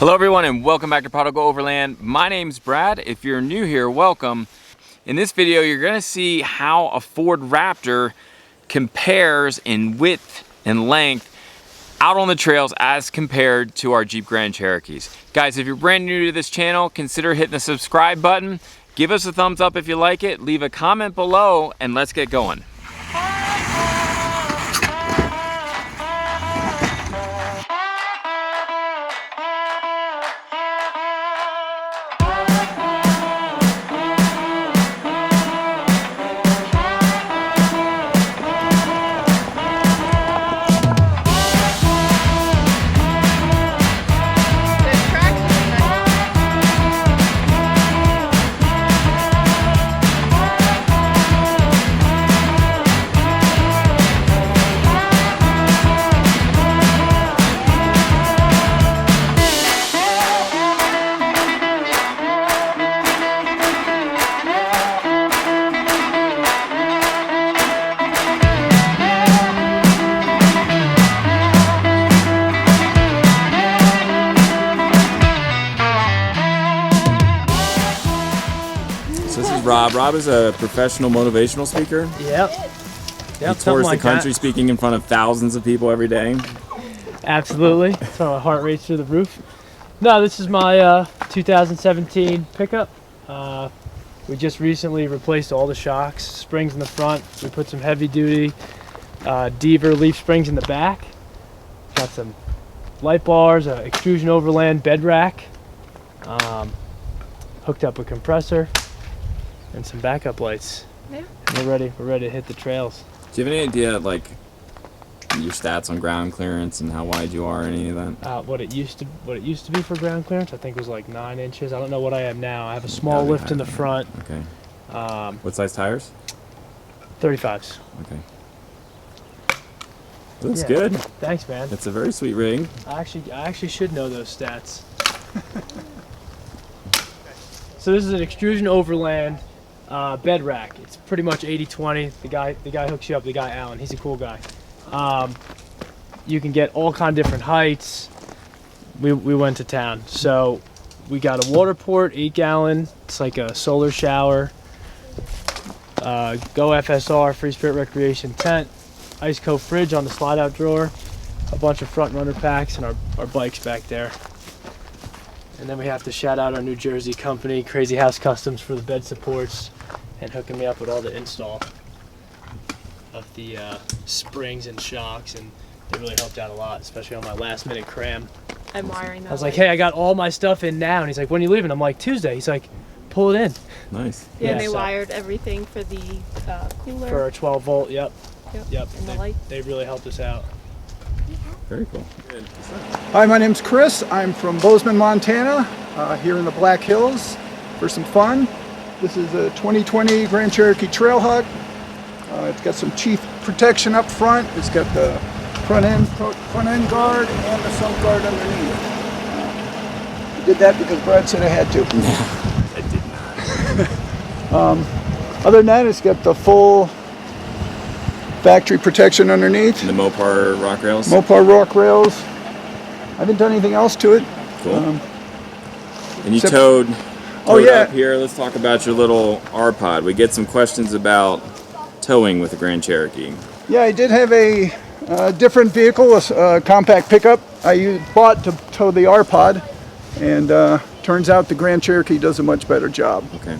Hello everyone and welcome back to Prodigal Overland. My name's Brad. If you're new here, welcome. In this video, you're gonna see how a Ford Raptor compares in width and length out on the trails as compared to our Jeep Grand Cherokees. Guys, if you're brand new to this channel, consider hitting the subscribe button. Give us a thumbs up if you like it, leave a comment below, and let's get going. Rob is a professional motivational speaker. Yep. He tours the country speaking in front of thousands of people every day. Absolutely. That's why my heart rate's through the roof. No, this is my 2017 pickup. We just recently replaced all the shocks, springs in the front. We put some heavy duty Deaver leaf springs in the back. Got some light bars, extrusion overland bed rack. Hooked up a compressor. And some backup lights. Yeah. And we're ready to hit the trails. Do you have any idea, like, your stats on ground clearance and how wide you are, any of that? What it used to be for ground clearance, I think was like 9 inches. I don't know what I am now. I have a small lift in the front. Okay. What size tires? 35s. Okay. Looks good. Thanks, man. It's a very sweet rig. I actually should know those stats. So this is an extrusion overland bed rack. It's pretty much 80-20. The guy hooks you up, the guy Alan, he's a cool guy. You can get all kind of different heights. We went to town. So we got a water port, 8-gallon. It's like a solar shower. Go FSR, Free Spirit Recreation tent. Ice Cove fridge on the slide out drawer. A bunch of front runner packs and our bikes back there. And then we have to shout out our New Jersey company, Crazy House Customs, for the bed supports and hooking me up with all the install of the springs and shocks, and they really helped out a lot, especially on my last minute cram. I'm wiring that. I was like, hey, I got all my stuff in now, and he's like, when are you leaving? I'm like, Tuesday. He's like, pull it in. Nice. Yeah, they wired everything for the cooler. For our 12 volt, yep. And the light. They really helped us out. Very cool. Hi, my name's Chris. I'm from Bozeman, Montana, here in the Black Hills for some fun. This is a 2020 Grand Cherokee Trailhawk. It's got some chief protection up front. It's got the front end guard and the sump guard underneath. I did that because Brad said I had to. I did not. Other than that, it's got the full factory protection underneath. And the Mopar rock rails? Mopar rock rails. I haven't done anything else to it. Cool. And you towed yeah. Up here. Let's talk about your little R-Pod. We get some questions about towing with the Grand Cherokee. Yeah, I did have a different vehicle, a compact pickup I bought to tow the R-Pod, and turns out the Grand Cherokee does a much better job. Okay.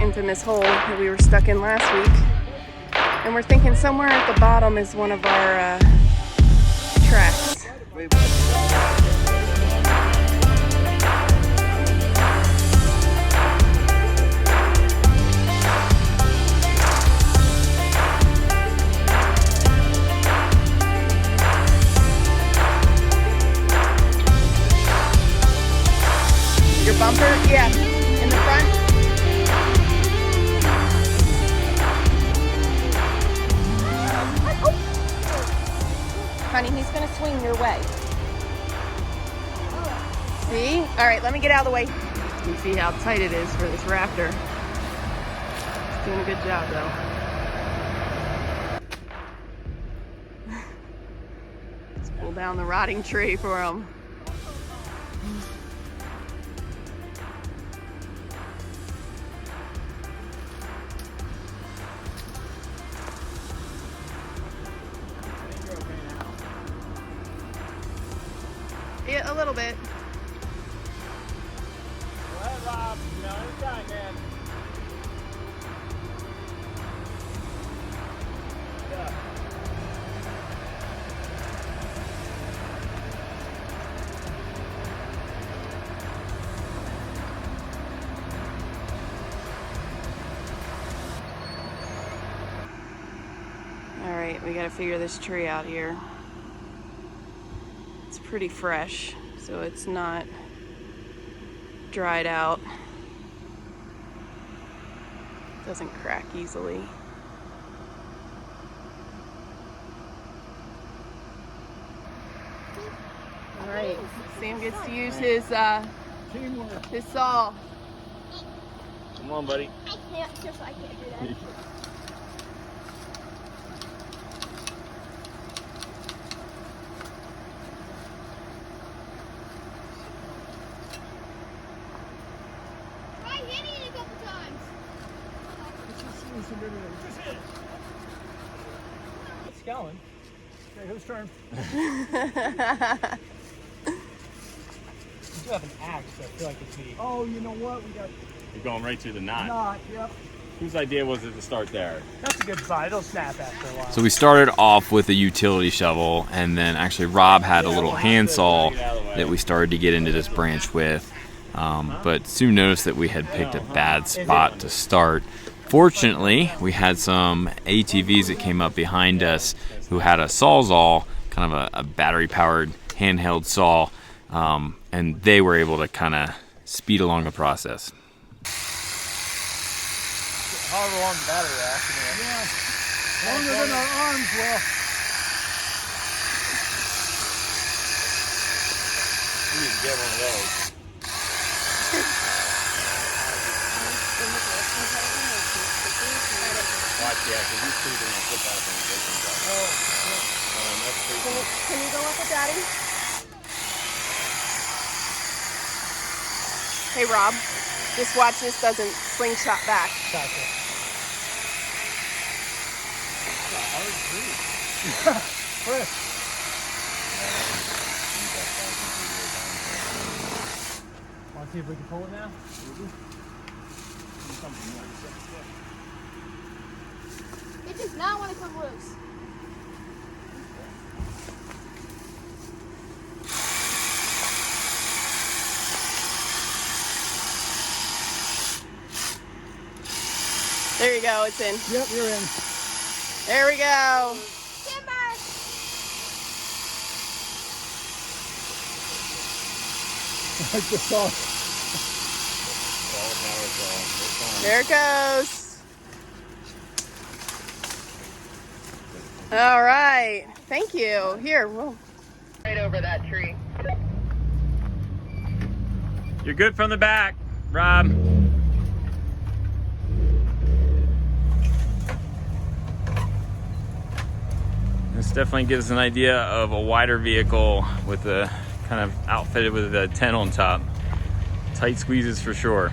infamous hole that we were stuck in last week. And we're thinking somewhere at the bottom is one of our tracks. Your bumper? Yeah, in the front. Honey, he's gonna swing your way. See? All right, let me get out of the way. You can see how tight it is for this Raptor. It's doing a good job though. Let's pull down the rotting tree for him. Yeah, a little bit. Go ahead, Rob. No, anytime, man. Yeah. All right, we gotta figure this tree out here. It's pretty fresh, so it's not dried out. Doesn't crack easily. All right, Sam gets to use his saw. Come on, buddy. I can't, just I can't do that. It's going. Okay, whose turn? You do have an axe, so I feel like it's me. Oh, you know what? We got You're going right through the knot. knot. Yep. Whose idea was it to start there? That's a good sign. It'll snap after a while. So we started off with a utility shovel, and then actually Rob had a little handsaw that we started to get into this branch with, but soon noticed that we had picked a bad spot to start. Fortunately, we had some ATVs that came up behind us who had a Sawzall, kind of a battery-powered handheld saw, and they were able to kind of speed along the process. However long the battery lasts. Yeah. Longer than our arms will. We need to get one of those. Watch, yeah, because these two are going to flip out when they come down. That's pretty. Can you go up with Daddy? Hey Rob, just watch this doesn't slingshot back. Gotcha. Chris. Want to see if we can pull it now? It does not want to come loose. There you go, it's in. Yep, you're in. There we go. Stand by. Like the saw. There it goes. All right, thank you. Here, we'll right over that tree. You're good from the back, Rob. This definitely gives an idea of a wider vehicle with a kind of outfitted with a tent on top. Tight squeezes for sure.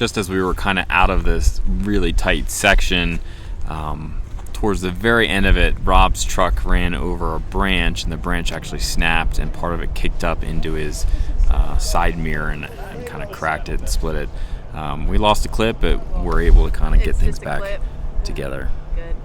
just as we were kind of out of this really tight section, towards the very end of it, Rob's truck ran over a branch, and the branch actually snapped, and part of it kicked up into his side mirror and kind of cracked it and split it. We lost a clip, but we're able to kind of get things back together. Good.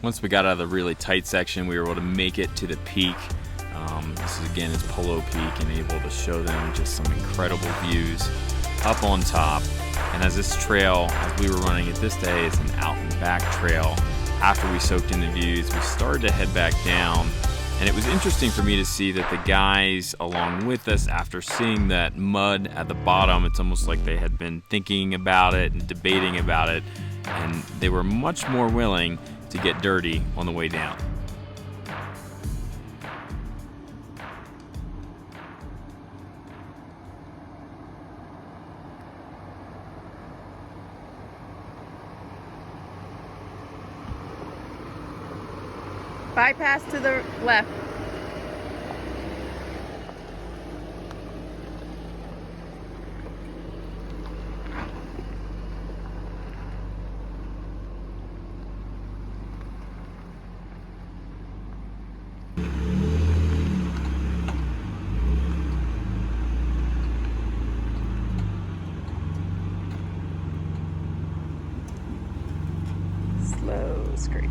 Once we got out of the really tight section, we were able to make it to the peak. This is again is Polo Peak, and able to show them just some incredible views up on top. And as this trail, as we were running it this day, is an out and back trail. After we soaked in the views, we started to head back down. And it was interesting for me to see that the guys along with us, after seeing that mud at the bottom, it's almost like they had been thinking about it and debating about it, and they were much more willing to get dirty on the way down. Bypass to the left. Slow scrape.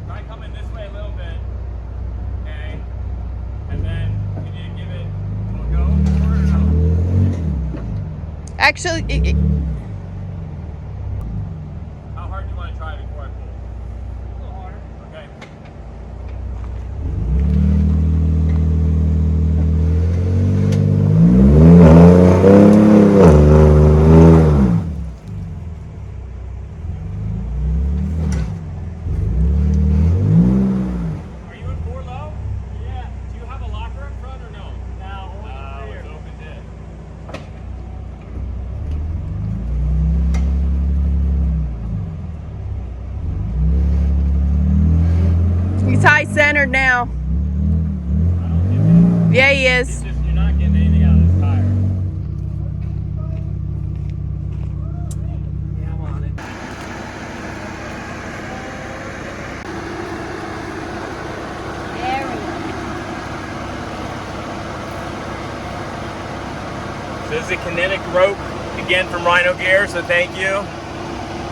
Try coming this way a little bit, okay? And then you need to give it a go or no? Actually, How hard do you want to try before I pull? A little harder. Okay. Are you in four low? Yeah. Do you have a locker up front or no? No, only it's open dip. he's high centered now. Yeah, he is. It's just you're not getting anything out of this tire. Yeah, I'm on it. There we go. So this is a kinetic rope, again from Rhino Gear, so thank you.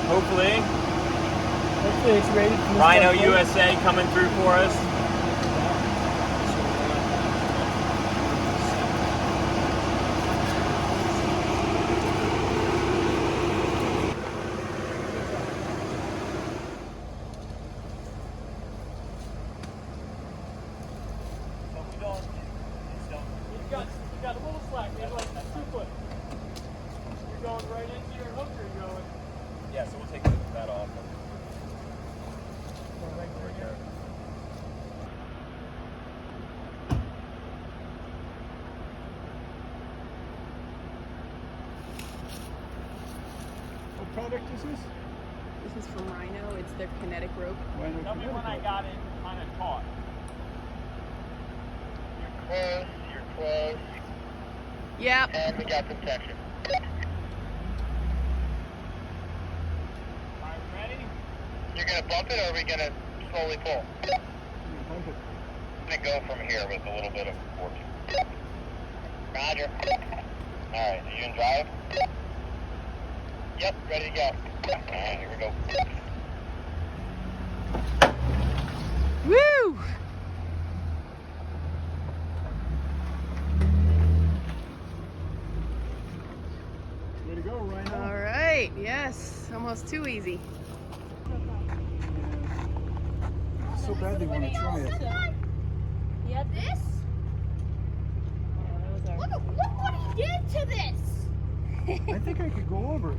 Hopefully, Hopefully it's rated for this Rhino type of- USA coming through for us. You got a little slack, man, like 2 foot. You're going right into your hook, or you're going Yeah, so we'll take that off. right through here. product is this? This is from Rhino. It's their kinetic rope. Rhino Tell me kinetic when I rope. got it kind of caught. You're close, Yep. and we got protection. All right, ready? You're gonna bump it, or are we gonna slowly pull? Bump it. I'm gonna go from here with a little bit of force. Roger. Alright, so you can drive? Yep, ready to go. Alright, here we go. Woo! Way to go, Rhino. All right. Yes. Almost too easy. So badly want to try it. Yeah, this? Look what he did to this! I think I could go over it.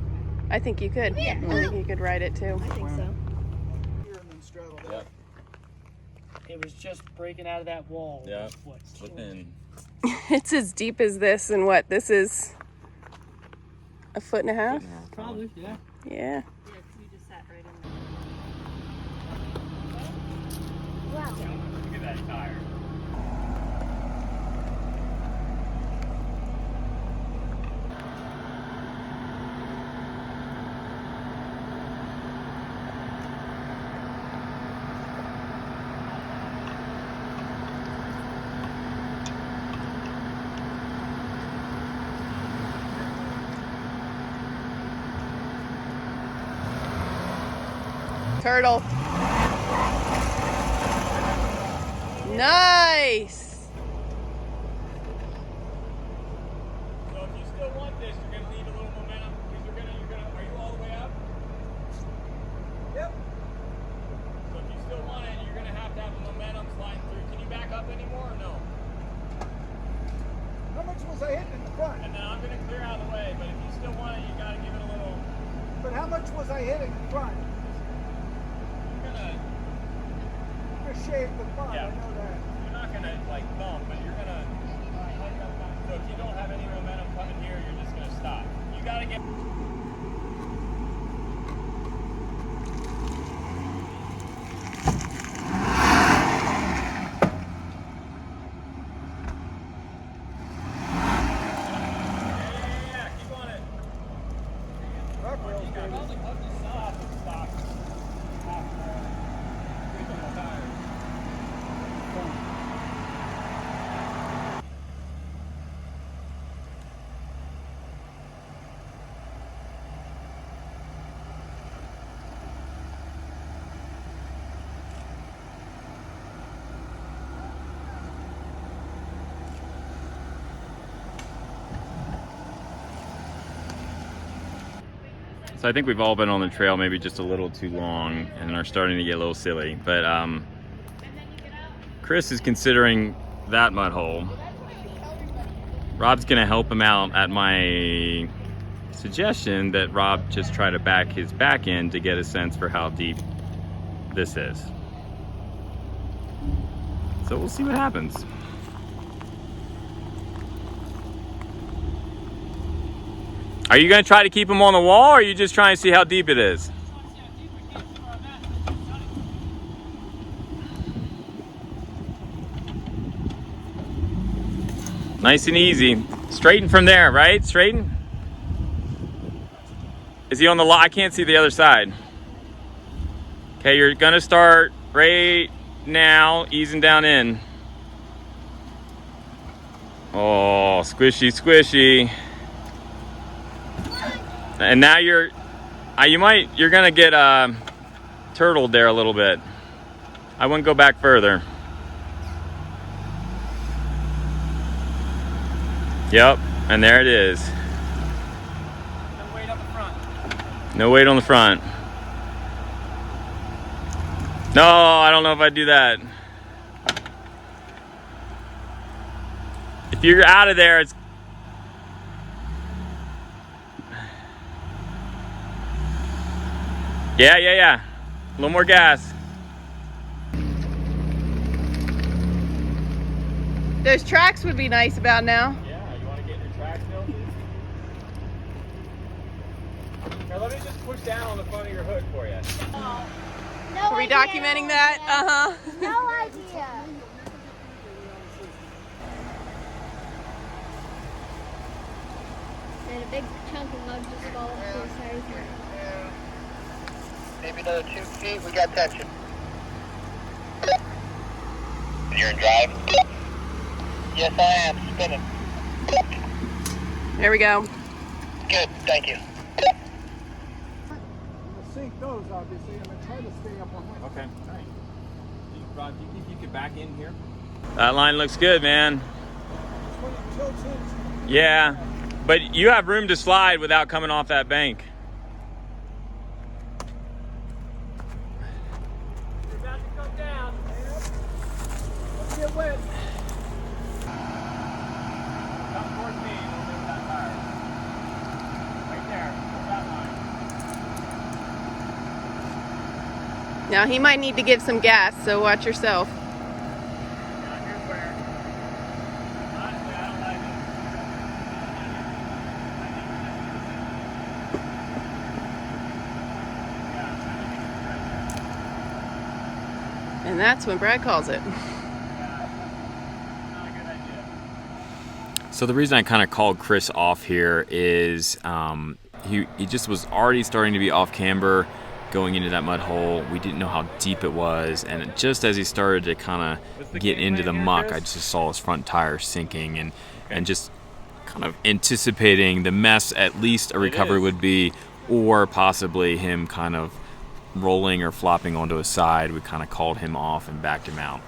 I think you could. Yeah. I think you could ride it too. I think so. Here and then straddle that. It was just breaking out of that wall. Yeah. What, Slipping. It's as deep as this, and what? This is a foot and a half? Probably, yeah. Yeah. Yeah, you just sat right in there. Wow. Look at that tire. Turtle. Nice. So if you still want this, you're gonna need a little momentum because are you all the way up? Yep. So if you still want it, you're gonna have to have the momentum sliding through. Can you back up anymore or no? How much was I hitting in the front? And then I'm gonna clear out of the way, but if you still want it, you gotta give it a little. But how much was I hitting in front? You're gonna. I'm gonna shave the front. Yeah. I know that. You're not gonna like thump, but you're gonna. So if you don't have any momentum coming here, you're just gonna stop. You gotta get. Yeah, keep on it. Rock rails, You baby. probably cut the stop and stop after creeping the tires. So I think we've all been on the trail maybe just a little too long and are starting to get a little silly. But Chris is considering that mud hole. Rob's gonna help him out at my suggestion that Rob just try to back his back end to get a sense for how deep this is. So we'll see what happens. Are you gonna try to keep him on the wall, or are you just trying to see how deep it is? Nice and easy. Straighten from there, right? Straighten. Is he on the lot? I can't see the other side. Okay, you're gonna start right now, easing down in. Oh, squishy, squishy. And now you're gonna get turtled there a little bit. I wouldn't go back further. Yep, and there it is. No weight up the front. No weight on the front. No, I don't know if I'd do that. If you're out of there, it's yeah. A little more gas. Those tracks would be nice about now. Yeah, you want to get your tracks built? let me just push down on the front of your hood for you. No Are we idea. documenting that? Uh-huh. No idea. And a big chunk of mud just fall off to the side. Maybe another 2 feet. We got tension. You're in drive? Yes, I am. Spinning. There we go. Good. Thank you. We'll sink those, obviously, and then try to stay up on one. Okay. Nice. Rob, do you think you could back in here? That line looks good, man. When it tilts in, Yeah, but you have room to slide without coming off that bank. You're about to come down. let's get wet. Come towards me, we'll move that tire. Right there, that line. Now he might need to give some gas, so watch yourself. Now here's where, honestly, I don't like it. And that's when Brad calls it. So the reason I kind of called Chris off here is he just was already starting to be off camber going into that mud hole. We didn't know how deep it was, and just as he started to kind of get into the muck, I just saw his front tire sinking, and just kind of anticipating the mess at least a recovery would be, or possibly him kind of rolling or flopping onto his side. We kind of called him off and backed him out.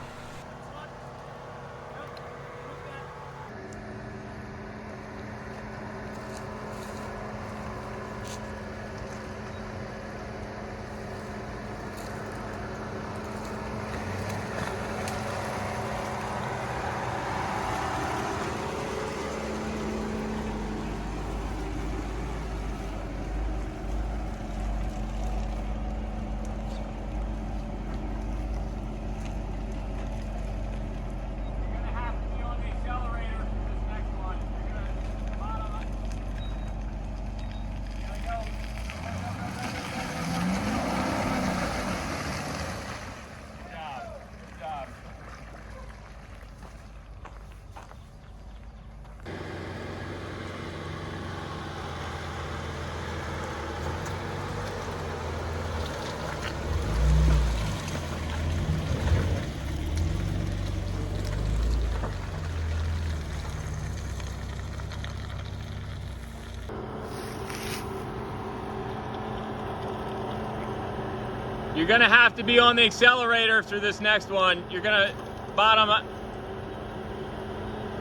You're gonna have to be on the accelerator for this next one. You're gonna bottom up.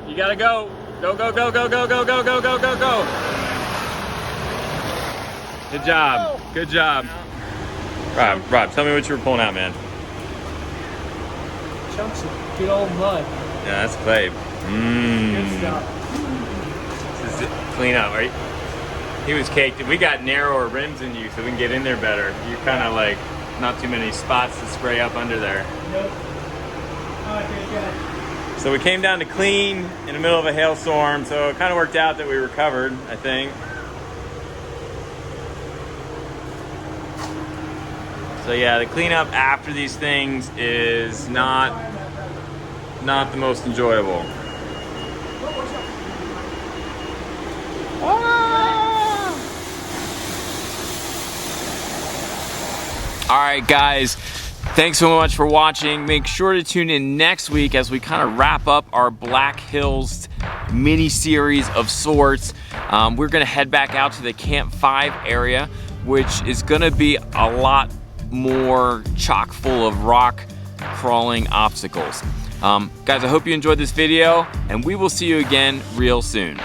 You gotta go. Go, go, go, go, go, go, go, go, go, go, go. Good job. Good job. Rob, tell me what you were pulling out, man. Chunks of good old mud. Yeah, that's clay. Good stuff. This is it. Clean up, right? He was caked. We got narrower rims than you, so we can get in there better. You're kind of like not too many spots to spray up under there. Nope. Okay, good. So we came down to clean in the middle of a hailstorm, so it kind of worked out that we recovered, I think. So yeah, the cleanup after these things is not the most enjoyable. All right, guys, thanks so much for watching. Make sure to tune in next week as we kind of wrap up our Black Hills mini series of sorts. We're gonna head back out to the Camp 5 area, which is gonna be a lot more chock full of rock crawling obstacles. Guys, I hope you enjoyed this video, and we will see you again real soon.